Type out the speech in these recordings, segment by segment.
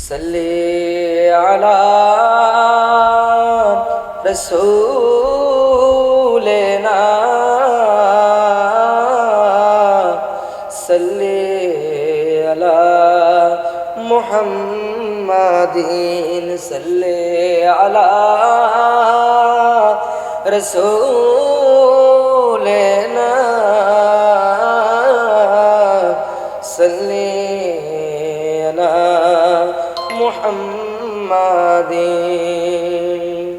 सल्ले अला रसूलना सल्ले अला मुहम्मदिन सल्ले अला रसूलना सल्ले अला मुहम्मदिन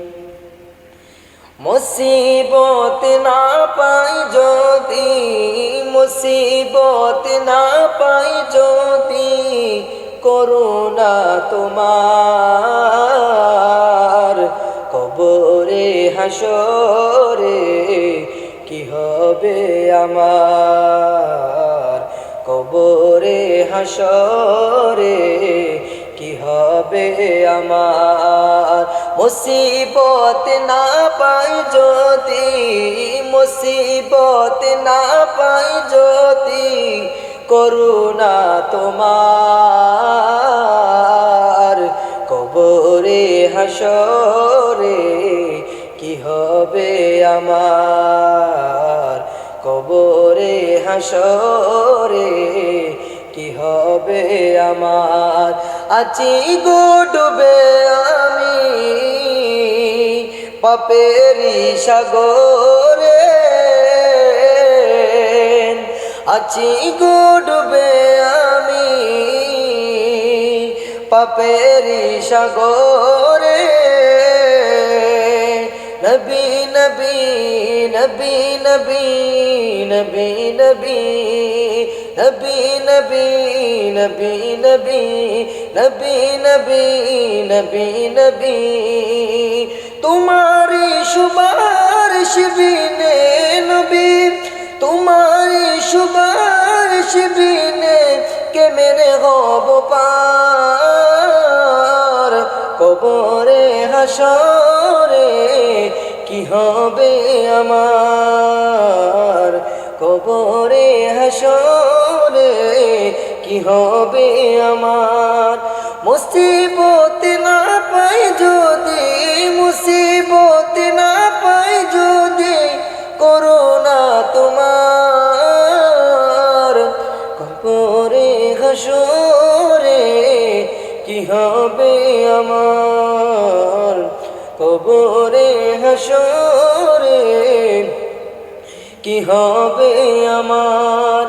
मुसीबत ना पाई ज्योति मुसीबत ना पाई ज्योति করুণা তোমার কবরে হাসরে কি হবে আমার কবরে হাসরে কি হবে আমার মুসিবত না পাই যদি মুসিবত না পাই যদি করুণা তোমার কবরে হাসরে কি হবে আমার কবরে হাসরে কি হবে আমার আছি গো ডুবে আমি পাপেরি সাগরে আছি গো ডুবে আমি পাপেরি সাগরে নবী নবী নবী নবী নবী নবী নবী নবী নবী নবী নবী নবী নবী নবী তোমারি সুবারিশ বিনে নবী তোমারি সুবারিশ বিনে কে মেরে হব পার কবরে হাসরে কি হবে আমার কবরে হাসরে কি হবে আমার মুসিবত না পাই যদি মুসিবত না পাই যদি করুণা তোমার কবরে হাসরে কি হবে আমার কবরে হাসরে কি হবে আমার।